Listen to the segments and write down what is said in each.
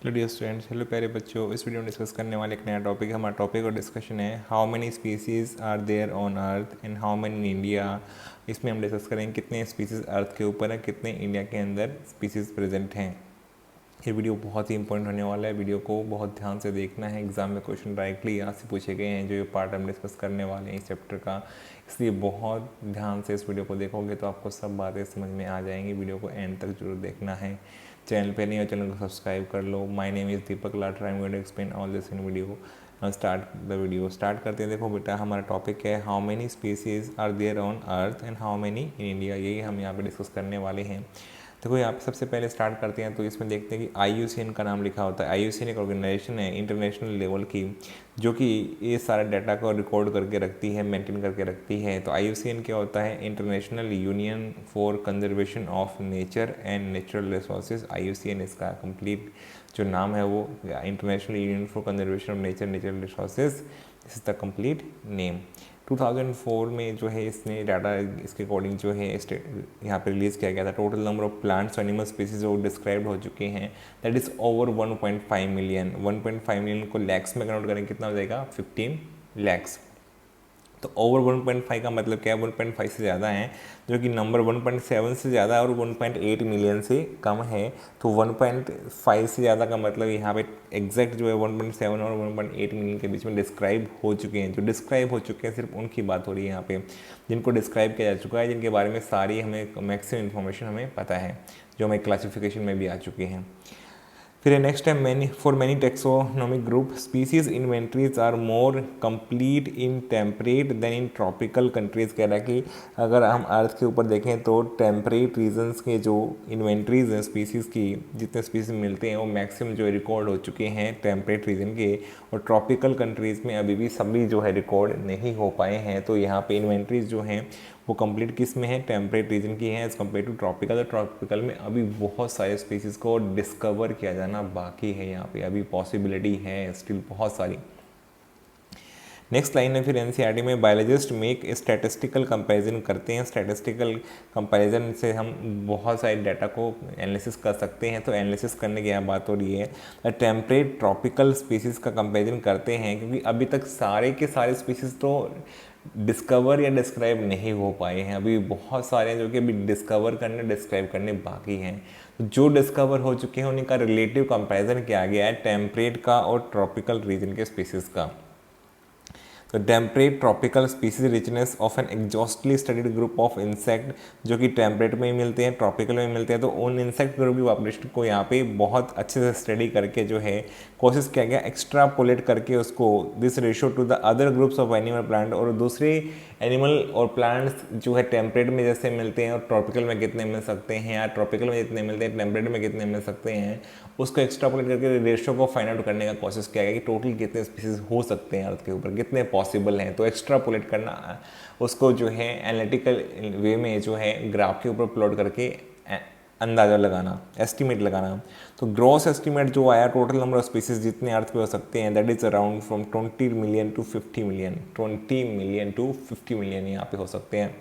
Hello dear students, hello प्यारे बच्चों। इस वीडियो में डिस्कस करने वाले एक नया टॉपिक है। हमारा टॉपिक और डिस्कशन है how many species are there on earth and how many in India. इसमें हम डिस्कस करेंगे कितने स्पीसीज़ अर्थ के ऊपर है, कितने इंडिया के अंदर स्पीसीज़ प्रेजेंट हैं। ये वीडियो बहुत ही इंपॉर्टेंट होने वाला है, वीडियो को बहुत ध्यान से देखना है। एग्जाम में क्वेश्चन डायरेक्टली यहाँ से पूछे गए हैं जो ये पार्ट हम डिस्कस करने वाले हैं इस चैप्टर का, इसलिए बहुत ध्यान से इस वीडियो को देखोगे तो आपको सब बातें समझ में आ जाएंगी। वीडियो को एंड तक जरूर देखना है। चैनल पे नहीं हो, चैनल को सब्सक्राइब कर लो। My name is Deepak Lathar, I am going to explain all this in video. Start करते हैं। देखो बेटा, हमारा टॉपिक है how many species are there on earth and how many in India. यही हम यहाँ पे डिस्कस करने वाले हैं। देखो यहाँ पे सबसे पहले स्टार्ट करते हैं तो इसमें देखते हैं कि IUCN का नाम लिखा होता है। IUCN एक ऑर्गेनाइजेशन है इंटरनेशनल लेवल की, जो कि ये सारा डाटा को रिकॉर्ड करके रखती है, मेंटेन करके रखती है। तो IUCN क्या होता है? International union for conservation of nature and natural resources. IUCN इसका कंप्लीट जो नाम है वो international union for conservation of nature natural resources, this is the complete name. 2004 में जो है इसने डाटा इसके अकॉर्डिंग जो है यहाँ पे रिलीज़ किया गया था। Total number of plants animal species जो डिस्क्राइब्ड हो चुके हैं that is over 1.5 million. 1.5 million को लैक्स में कन्वर्ट करें कितना हो जाएगा? 15 लैक्स। तो ओवर 1.5 का मतलब क्या है? 1.5 से ज़्यादा है, जो कि नंबर 1.7 से ज़्यादा है और 1.8 मिलियन से कम है। तो 1.5 से ज़्यादा का मतलब यहाँ पे एग्जैक्ट जो है 1.7 और 1.8 मिलियन के बीच में डिस्क्राइब हो चुके हैं। जो डिस्क्राइब हो चुके हैं सिर्फ उनकी बात हो रही है यहाँ पे, जिनको डिस्क्राइब किया जा चुका है, जिनके बारे में सारी हमें मैक्सिमम इन्फॉर्मेशन हमें पता है, जो हमें क्लासिफिकेशन में भी आ चुके हैं। फिर नेक्स्ट है for many taxonomic group species inventories are more complete in temperate than in tropical countries. कह रहा है कि अगर हम अर्थ के ऊपर देखें तो टेम्परेट रीजन्स के जो इन्वेंट्रीज हैं स्पीसीज़ की, जितने स्पीसीज मिलते हैं वो मैक्सिमम जो रिकॉर्ड हो चुके हैं टेम्परेट रीजन के, और ट्रॉपिकल कंट्रीज़ में अभी भी सभी जो है रिकॉर्ड नहीं हो पाए हैं। तो यहाँ पे इन्वेंट्रीज जो हैं वो कंप्लीट किस में है? टेम्परेट रीजन की है एज़ कम्पेयर टू ट्रॉपिकल। तो ट्रॉपिकल में अभी बहुत सारे स्पीसीज़ को डिस्कवर किया जाना बाकी है, यहाँ पे अभी पॉसिबिलिटी है स्टिल बहुत सारी। नेक्स्ट लाइन है फिर NCERT में बायोलॉजिस्ट मेक स्टैटिस्टिकल कंपैरिजन करते हैं। स्टैटिस्टिकल कंपैरिजन से हम बहुत सारे डाटा को एनालिसिस कर सकते हैं। तो एनालिसिस करने की यहाँ बात हो रही है टेम्परेट ट्रॉपिकल स्पीसीज़ का कंपैरिजन करते हैं, क्योंकि अभी तक सारे के सारे स्पीसीज़ तो डिस्कवर या डिस्क्राइब नहीं हो पाए हैं। अभी बहुत सारे हैं जो कि अभी डिस्कवर करने डिस्क्राइब करने बाकी हैं। तो जो डिस्कवर हो चुके हैं उनका रिलेटिव कंपैरिजन किया गया है टेम्परेट का और ट्रॉपिकल रीजन के स्पीसीज़ का। तो temperate tropical species richness of an exhaustively studied group of insect, जो कि टेम्परेट में ही मिलते हैं, ट्रॉपिकल में मिलते हैं। तो उन इंसेक्ट ग्रुप की पॉपुलेशन को यहाँ पे बहुत अच्छे से स्टडी करके जो है कोशिश किया गया एक्स्ट्रापोलेट करके उसको this ratio two the other groups of animal plant, और दूसरे एनिमल और प्लांट्स जो है टेम्परेट में जैसे मिलते हैं और ट्रॉपिकल में कितने मिल सकते हैं, या ट्रॉपिकल में जितने मिलते हैं टेम्परेट में कितने मिल सकते हैं, उसको एक्स्ट्रापोलेट करके रेशियो को फाइंड आउट करने का कोशिश किया गया कि टोटल कितने स्पीसीज हो सकते हैं अर्थ के ऊपर, कितने पॉसिबल हैं। तो एक्स्ट्रापोलेट करना, उसको जो है एनालिटिकल वे में जो है ग्राफ के ऊपर प्लॉट करके अंदाज़ा लगाना, एस्टिमेट लगाना। तो ग्रॉस एस्टिमेट जो आया टोटल नंबर ऑफ स्पीसीज जितने अर्थ पे हो सकते हैं that is around from 20 million to 50 million. 20 million to 50 million यहाँ पे हो सकते हैं।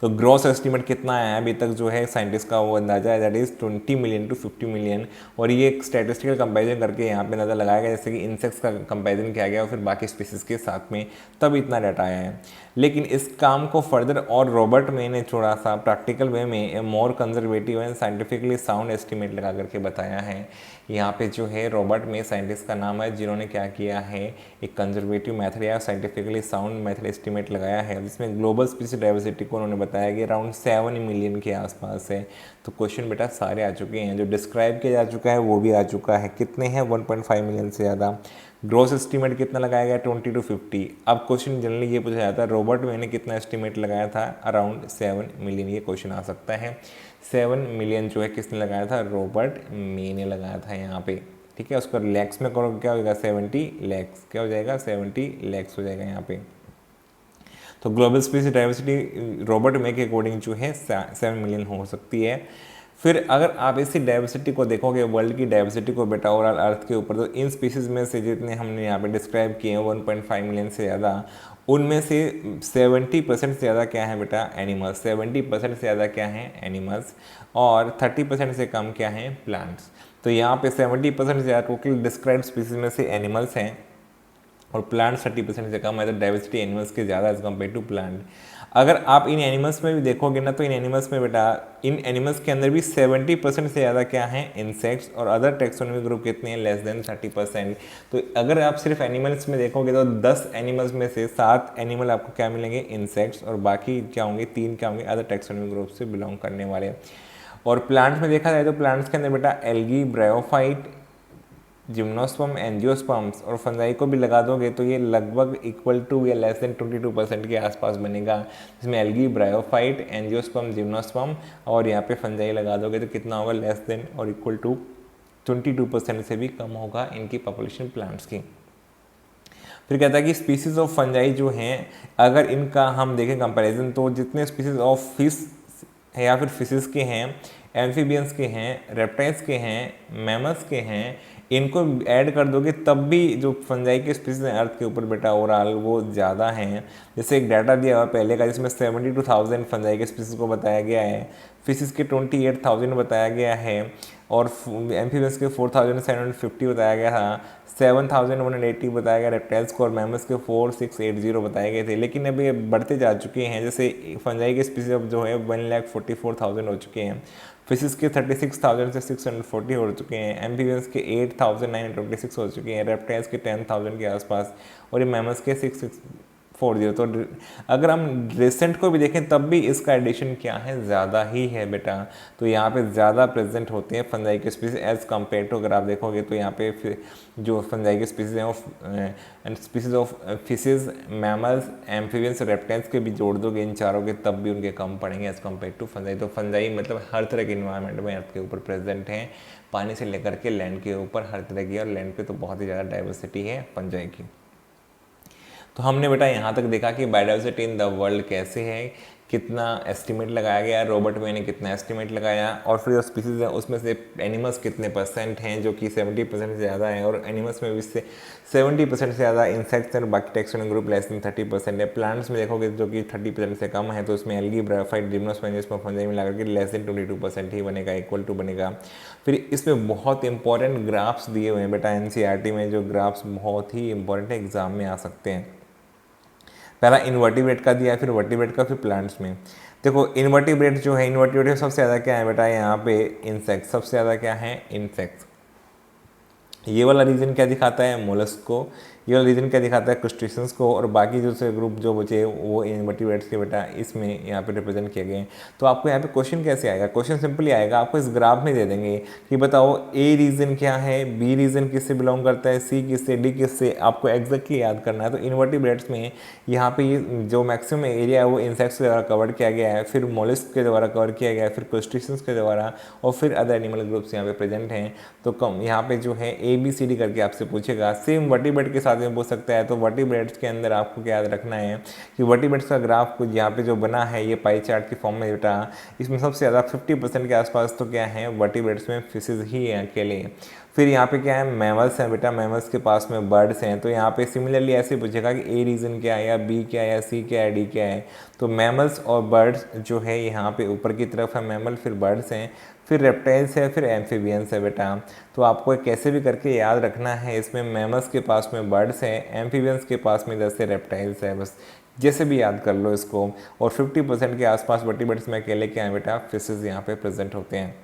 तो ग्रॉस एस्टिमेट कितना आया अभी तक जो है साइंटिस्ट का वो अंदाजा है that is 20 million to 50 million. और ये एक स्टैटिस्टिकल कंपैरिजन करके यहाँ पे नज़र लगाया गया, जैसे कि इंसेक्ट्स का कंपैरिजन किया गया और फिर बाकी स्पीसीज़ के साथ में, तब इतना डाटा आया है। लेकिन इस काम को फर्दर और रॉबर्ट मे ने थोड़ा सा प्रैक्टिकल वे में मोर conservative and scientifically sound estimate लगा करके बताया है। यहाँ पे जो है रॉबर्ट मे साइंटिस्ट का नाम है, जिन्होंने क्या किया है एक कंजर्वेटिव मेथड या साइंटिफिकली साउंड मेथड एस्टिमेट लगाया है, जिसमें ग्लोबल स्पीसीज डाइवर्सिटी को उन्होंने बताया कि अराउंड 7 मिलियन के आसपास है। तो क्वेश्चन बेटा सारे आ चुके हैं, जो डिस्क्राइब किया जा चुका है वो भी आ चुका है। कितने हैं? 1.5 मिलियन से ज़्यादा। ग्रॉस एस्टिमेट कितना लगाया गया? 20 टू 50। अब क्वेश्चन जनरली ये पूछा जाता है रॉबर्ट मे ने कितना एस्टिमेट लगाया था? Around 7 million. ये क्वेश्चन आ सकता है। 7 मिलियन जो है किसने लगाया था? रॉबर्ट मे ने लगाया था यहाँ पे, ठीक है। उसको लैक्स में करो क्या होगा? 70 लैक्स। क्या हो जाएगा? 70 लैक्स हो जाएगा यहाँ पे। तो ग्लोबल स्पीसीज डाइवर्सिटी रॉबर्ट मे के अकॉर्डिंग जो है 7 मिलियन हो सकती है। फिर अगर आप इसी डाइवर्सिटी को देखोगे, वर्ल्ड की डाइवर्सिटी को बेटा ओवरऑल अर्थ के ऊपर, तो इन स्पीसीज में से जितने हमने यहाँ पे डिस्क्राइब किए हैं 1.5 मिलियन से ज़्यादा, उनमें से 70% से ज़्यादा क्या है बेटा? एनिमल्स। 70% से ज़्यादा क्या है? एनिमल्स। और 30% से कम क्या है? प्लांट्स। तो यहाँ पे 70% से ज़्यादा टोटल डिस्क्राइब्ड स्पीसीज में से एनिमल्स हैं और प्लांट्स 30% से कम है। तो डाइवर्सिटी एनिमल्स के ज़्यादा एज कम्पेयर टू प्लांट। अगर आप इन एनिमल्स में भी देखोगे ना, तो इन एनिमल्स में बेटा, इन एनिमल्स के अंदर भी 70% से ज़्यादा क्या है, इंसेक्ट्स, और अदर टेक्सोनॉमी ग्रुप कितने हैं, लेस देन 30%। तो अगर आप सिर्फ एनिमल्स में देखोगे तो 10 एनिमल्स में से 7 एनिमल आपको क्या मिलेंगे, इंसेक्ट्स, और बाकी क्या होंगे, 3 क्या होंगे, अदर टेक्सोनॉमी ग्रुप से बिलोंग करने वाले। और प्लांट्स में देखा जाए तो प्लांट्स के अंदर बेटा एल्गी, ब्रायोफाइट, जिम्नोस्पर्म, एंजियोस्पर्म्स और फंजाई को भी लगा दोगे तो ये लगभग इक्वल टू या लेस देन 22% के आसपास बनेगा, जिसमें एल्गी, ब्रायोफाइट, एंजियोस्पर्म, जिम्नोस्पर्म और यहाँ पे फंजाई लगा दोगे तो कितना होगा, लेस देन और इक्वल टू 22% से भी कम होगा इनकी पॉपुलेशन प्लांट्स की। फिर कहता है कि स्पीसीज ऑफ फंजाई जो हैं, अगर इनका हम देखें कंपैरिजन, तो जितने स्पीसीज ऑफ फिश या फिर फिशेस के हैं, एम्फीबियंस के हैं, रेप्टाइल्स के हैं, मैमल्स के हैं, इनको ऐड कर दोगे तब भी जो फंजाई के स्पीसीज हैं अर्थ के ऊपर बेटा ओवरऑल वो ज़्यादा हैं। जैसे एक डाटा दिया हुआ पहले का, जिसमें 72,000 फंजाई के स्पीसीज को बताया गया है, फिशेस के 28,000 बताया गया है, और एम्फीबियंस के 4,750 बताया गया था, 7,180 बताया गया रेप्टाइल्स को, और मैमल्स के 4,680 बताए गए थे। लेकिन अभी ये बढ़ते जा चुके हैं, जैसे फंजाई के स्पीसीज अब जो है 1,44,000 हो चुके हैं, फिशेस के 36,000 से 640 हो चुके हैं, एम्फीबियंस के 8,926 हो चुके हैं, रेप्टाइल्स के 10,000 के आसपास, और ये मैमल्स के 6,640। तो अगर हम रिसेंट को भी देखें तब भी इसका एडिशन क्या है, ज़्यादा ही है बेटा। तो यहाँ पे ज़्यादा प्रेजेंट होते हैं फंजाई के स्पीसीज एज कम्पेयर टू, अगर आप देखोगे तो यहाँ पे जो फंजाई के स्पीसीज हैं of species of fishes, mammals, amphibians, reptiles के भी जोड़ दोगे इन चारों के, तब भी उनके कम पड़ेंगे एज कम्पेयर टू फंजाई। तो फंजाई मतलब हर तरह के इन्वायरमेंट में आपके ऊपर प्रेजेंट हैं, पानी से लेकर के लैंड के ऊपर हर तरह की, और लैंड पे तो बहुत ही ज़्यादा डाइवर्सिटी है फंजाई की। तो हमने बेटा यहाँ तक देखा कि बायोडाइवर्सिटी इन द वर्ल्ड कैसे है, कितना एस्टिमेट लगाया गया, रॉबर्ट वे ने कितना एस्टिमेट लगाया, और फिर जो स्पीसीज है उसमें से एनिमल्स कितने % हैं, जो कि 70% से ज़्यादा है, और एनिमल्स में भी से 70% से ज़्यादा इंसेक्ट्स और बाकी टेक्सोनॉमी ग्रुप लेस देन 30% है। प्लांट्स में देखोगे जो कि 30% से कम है, तो उसमें एल्गी, ब्रायोफाइट, जिम्नोस्पर्म, फंजाई मिला करके लेस देन 22% ही बनेगा, इक्वल टू बनेगा। फिर इसमें बहुत इंपॉर्टेंट ग्राफ्स दिए हुए हैं बेटा NCERT में, जो ग्राफ्स बहुत ही इंपॉर्टेंट है, एग्जाम में आ सकते हैं। पहला इन्वर्टिब्रेट का दिया, फिर वर्टिब्रेट का, फिर प्लांट्स में। देखो इन्वर्टिब्रेट जो है, इन्वर्टिब्रेट सबसे ज़्यादा क्या है बेटा, यहाँ पे इंसेक्ट सबसे ज़्यादा क्या है, इंसेक्ट्स। ये वाला रीजन क्या दिखाता है, मोलस्क को, ये वाला रीजन क्या दिखाता है, क्रस्टेशियंस को, और बाकी जो से ग्रुप जो बचे वो इन्वर्टिब्रेट्स के बेटा इसमें यहाँ पे रिप्रेजेंट किए गए हैं। तो आपको यहाँ पे क्वेश्चन कैसे आएगा, क्वेश्चन सिंपली आएगा, आपको इस ग्राफ में दे देंगे कि बताओ ए रीजन क्या है, बी रीजन किससे बिलोंग करता है, सी किससे, डी किससे, आपको एग्जैक्टली याद करना है। तो इन्वर्टिब्रेट्स में यहाँ पे ये जो मैक्सिमम एरिया है वो इंसेक्ट्स के द्वारा कवर किया गया है, फिर मोलस्क के द्वारा कवर किया गया है, फिर क्रस्टेशियंस के द्वारा, और फिर अदर एनिमल ग्रुप्स यहाँ पे प्रेजेंट हैं। तो कम यहाँ पे जो है ABCD करके आपसे पूछेगा, सेम वर्टिब्रेट के साथ में पूछ सकता है। तो वर्टिब्रेट्स के अंदर आपको क्या याद रखना है कि वर्टिब्रेट्स का ग्राफ कुछ यहाँ पे जो बना है ये पाई चार्ट की फॉर्म में बेटा, इसमें सबसे ज़्यादा 50% के आसपास तो क्या है, वर्टिब्रेट्स में फिशेज ही हैं अकेले। फिर यहाँ पे क्या है, मैमल्स हैं बेटा, मैमल्स के पास में बर्ड्स हैं। तो यहाँ पे सिमिलरली ऐसे पूछेगा कि ए रीजन क्या है, या बी क्या है, या सी क्या है, डी क्या है। तो मैमल्स और बर्ड्स जो है यहाँ पे ऊपर की तरफ है मैमल, फिर बर्ड्स हैं, फिर रेप्टाइल्स है, फिर एम्फीबियंस है बेटा। तो आपको कैसे भी करके याद रखना है, इसमें मैमल्स के पास में बर्ड्स है, एम्फीबियंस के पास में जैसे रेप्टाइल्स है, बस जैसे भी याद कर लो इसको। और 50% के आसपास वर्टिब्रेट्स में अकेले क्या है बेटा, फिशेज यहाँ पे प्रेजेंट होते हैं।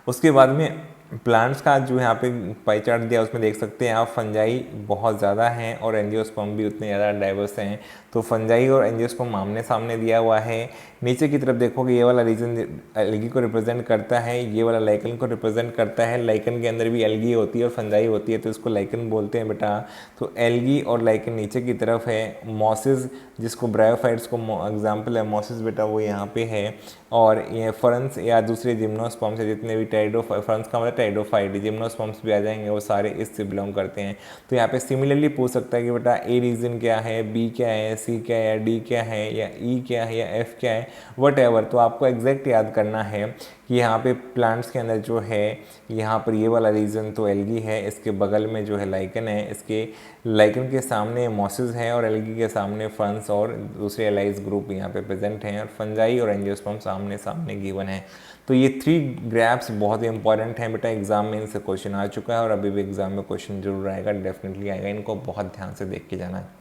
उसके बाद में प्लांट्स का जो यहाँ पे पाई चार्ट दिया उसमें देख सकते हैं आप, फंजाई बहुत ज़्यादा हैं और एंजियोस्पर्म भी उतने ज़्यादा डाइवर्स हैं। तो फंजाई और एंजियोस्पर्म आमने सामने दिया हुआ है। नीचे की तरफ देखोगे ये वाला रीजन एल्गी को रिप्रेजेंट करता है, ये वाला लाइकन को रिप्रेजेंट करता है। लाइकन के अंदर भी एल्गी होती है और फंजाई होती है, तो इसको लाइकन बोलते हैं बेटा। तो एल्गी और लाइकन नीचे की तरफ है। मॉसिस जिसको ब्रायोफाइट्स को एग्जाम्पल है मॉसिस बेटा, वो यहाँ पे है। और ये फरन्स या दूसरे जिम्नोस्पर्म से जितने भी फरन्स का मतलब टाइडोफाइट, जिम्नोस्पर्म्स भी आ जाएंगे, वो सारे इससे बिलोंग करते हैं। तो यहाँ पे सिमिलरली पूछ सकता है कि बेटा ए रीजन क्या है, बी क्या है, सी क्या है, या डी क्या है, या ई क्या है, या एफ क्या है, वट। तो आपको एग्जैक्ट याद करना है कि यहाँ पे प्लांट्स के अंदर जो है यहाँ पर ये वाला रीजन तो एल्गी है, इसके बगल में जो है लाइकन है, इसके लाइकन के सामने मॉसिस है, और एल्गी के सामने फर्न्स और दूसरे एलाइज ग्रुप यहाँ पे प्रेजेंट हैं, और फंजाई और एंजियोस्पर्म सामने सामने गिवन है। तो ये 3 ग्राफ्स बहुत ही इंपॉर्टेंट हैं बेटा, एग्जाम में इनसे क्वेश्चन आ चुका है और अभी भी एग्जाम में क्वेश्चन जरूर आएगा, डेफिनेटली आएगा, इनको बहुत ध्यान से देख के जाना है।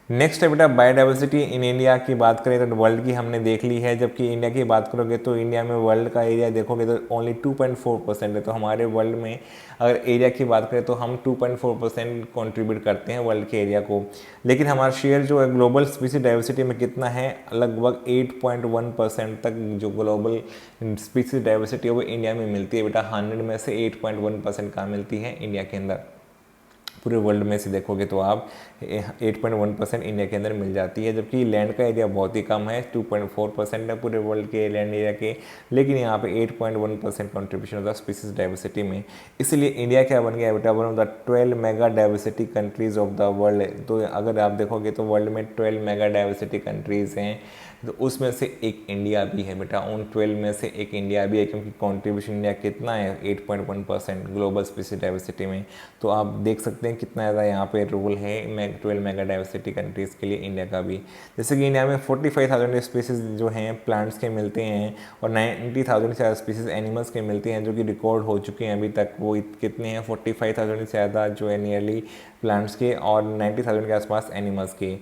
नेक्स्ट है बेटा बायोडाइवर्सिटी इन इंडिया की बात करें तो वर्ल्ड की हमने देख ली है, जबकि इंडिया की बात करोगे तो इंडिया में वर्ल्ड का एरिया देखोगे तो ओनली 2.4% है। तो हमारे वर्ल्ड में अगर एरिया की बात करें तो हम 2.4% कंट्रीब्यूट करते हैं वर्ल्ड के एरिया को, लेकिन हमारा शेयर जो है ग्लोबल स्पीसीज डाइवर्सिटी में कितना है, लगभग 8.1% तक जो ग्लोबल स्पीसीज डाइवर्सिटी है वो इंडिया में मिलती है बेटा। 100 में से 8.1% कहाँ मिलती है, इंडिया के अंदर। पूरे वर्ल्ड में से देखोगे तो आप 8.1% इंडिया के अंदर मिल जाती है, जबकि लैंड का एरिया बहुत ही कम है, 2.4% है पूरे वर्ल्ड के लैंड एरिया के, लेकिन यहाँ पे 8.1% कंट्रीब्यूशन होता है स्पीसीज डाइवर्सिटी में। इसलिए इंडिया क्या बन गया बेटा, one of the 12 mega diversity countries of the world. तो अगर आप देखोगे तो वर्ल्ड में 12 मेगा डाइवर्सिटी कंट्रीज हैं, तो उसमें से एक इंडिया भी है बेटा, उन 12 में से एक इंडिया भी है, क्योंकि कंट्रीब्यूशन इंडिया कितना है 8.1% ग्लोबल स्पीसीज डाइवर्सिटी में। तो आप देख सकते हैं कितना ज़्यादा यहाँ पे रोल है 12 मेगा डाइवर्सिटी कंट्रीज़ के लिए इंडिया का भी। जैसे कि इंडिया में 45,000 स्पीसीज जो हैं प्लांट्स के मिलते हैं और 90,000 से ज़्यादा स्पीसीज एनिमल्स के मिलते हैं, जो कि रिकॉर्ड हो चुके हैं अभी तक। वो कितने हैं, 45,000 से ज़्यादा जो है नियरली प्लांट्स के और 90,000 के आसपास एनिमल्स के।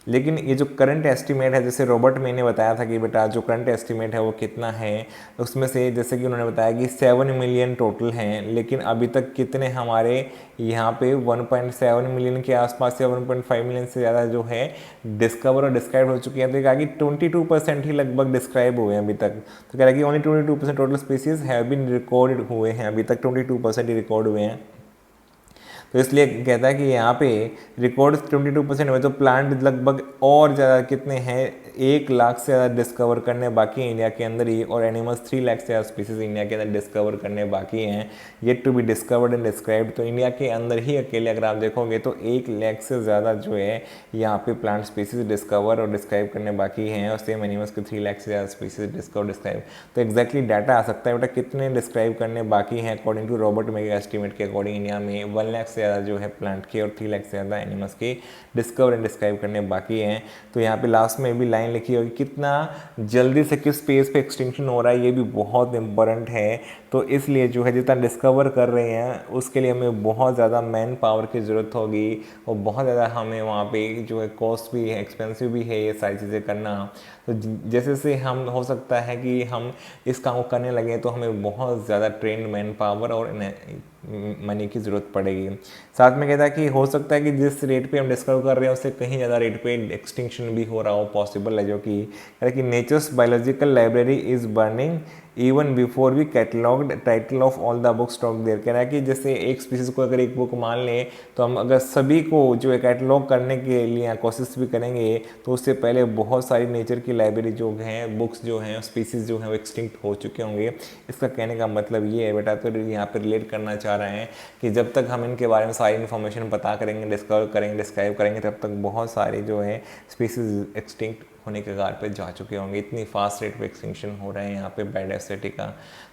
लेकिन ये जो करंट एस्टीमेट है, जैसे रॉबर्ट मैंने बताया था कि बेटा जो करंट एस्टीमेट है वो कितना है, उसमें से जैसे कि उन्होंने बताया कि 7 मिलियन टोटल हैं, लेकिन अभी तक कितने हमारे यहाँ पे 1.7 मिलियन के आसपास या 1.5 मिलियन से ज़्यादा जो है डिस्कवर और डिस्क्राइब हो चुकी है। तो कहा कि 22% ही लगभग डिस्क्राइब हुए हैं अभी तक। तो कह रहा है कि only 22% total species have been record हुए हैं, अभी तक 22% ही रिकॉर्ड हुए हैं। तो इसलिए कहता है कि यहाँ पे रिकॉर्ड 22% हुए, तो प्लांट लगभग और ज़्यादा कितने हैं, 1 लाख से ज़्यादा डिस्कवर करने बाकी हैं इंडिया के अंदर ही, और एनिमल्स 3 लाख से ज़्यादा स्पीसीज इंडिया के अंदर डिस्कवर करने बाकी हैं, yet to be discovered and described. तो इंडिया के अंदर ही अकेले अगर आप देखोगे तो 1 लाख से ज़्यादा जो है यहाँ पे प्लांट स्पीसीज डिस्कवर और डिस्क्राइब करने बाकी हैं, और सेम एनिमल्स के 3 लाख से ज़्यादा स्पीसीज डिस्कवर डिस्क्राइब। तो एक्जैक्टली डाटा आ सकता है बेटा कितने डिस्क्राइब करने बाकी हैं अकॉर्डिंग टू रॉबर्ट मे के एस्टीमेट के अकॉर्डिंग। इंडिया में 1 लाख से ज़्यादा जो है प्लांट के और 3 लाख से ज़्यादा एनिमल्स के डिस्कवर एंड डिस्क्राइब करने बाकी हैं। तो यहाँ पे लास्ट में भी लाइन लिखी होगी कितना जल्दी से किस स्पेस पे एक्सटिंक्शन हो रहा है, ये भी बहुत इंपॉर्टेंट है। तो इसलिए जो है जितना डिस्कवर कर रहे हैं उसके लिए हमें बहुत ज़्यादा मैन पावर की ज़रूरत होगी, और बहुत ज़्यादा हमें वहाँ पे जो है कॉस्ट भी है, एक्सपेंसिव भी है ये सारी चीज़ें करना। तो जैसे जैसे हम हो सकता है कि हम इस काम को करने लगे तो हमें बहुत ज़्यादा ट्रेंड मैन पावर और मनी की ज़रूरत पड़ेगी। साथ में कहता है कि हो सकता है कि जिस रेट पे हम डिस्कवर कर रहे हैं उससे कहीं ज़्यादा रेट पे एक्सटिंक्शन भी हो रहा हो, पॉसिबल है। जो कि nature's biological library is burning even before we catalogued title of all the book stock there. कह रहा है कि जैसे एक स्पीसीज को अगर एक बुक मान लें तो हम अगर सभी को जो है कैटलॉग करने के लिए कोशिश भी करेंगे तो उससे पहले बहुत सारी नेचर की लाइब्रेरी जो हैं, बुक्स जो हैं, स्पीसीज जो हैं वो एक्सटिंक्ट हो चुके होंगे। इसका कहने का मतलब ये है बेटा, तो यहाँ पर रिलेट करना चाह रहे हैं कि जब तक हम इनके बारे में सारी इन्फॉर्मेशन पता करेंगे, डिस्कवर करेंगे, डिस्क्राइब करेंगे, तब तक बहुत सारी जो है स्पीसीज एक्सटिंक्ट होने के कगार पे जा चुके होंगे। इतनी फास्ट रेट पे एक्सटिंक्शन हो रहे हैं यहाँ पे बायोडाइवर्सिटी का।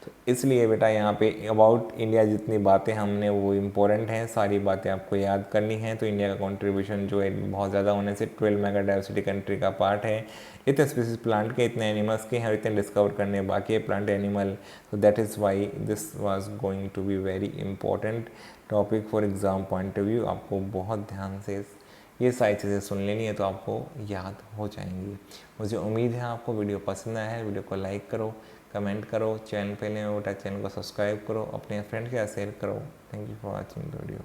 तो इसलिए बेटा यहाँ पे अबाउट इंडिया जितनी बातें हमने वो इम्पोर्टेंट हैं, सारी बातें आपको याद करनी है। तो इंडिया का कंट्रीब्यूशन जो है बहुत ज़्यादा होने से 12 मेगा डाइवर्सिटी कंट्री का पार्ट है। इतने स्पीसीज प्लांट के, इतने एनिमल्स के हैं, इतने डिस्कवर करने बाकी है प्लांट एनिमल। तो that is why this was going to be very important topic for exam point of view. आपको बहुत ध्यान से ये सारी चीज़ें सुन लेनी है तो आपको याद हो जाएंगी। मुझे उम्मीद है आपको वीडियो पसंद आया है। वीडियो को लाइक करो, कमेंट करो, चैनल पे नए हो बेटा चैनल को सब्सक्राइब करो, अपने फ्रेंड के साथ शेयर करो। Thank you for watching the video.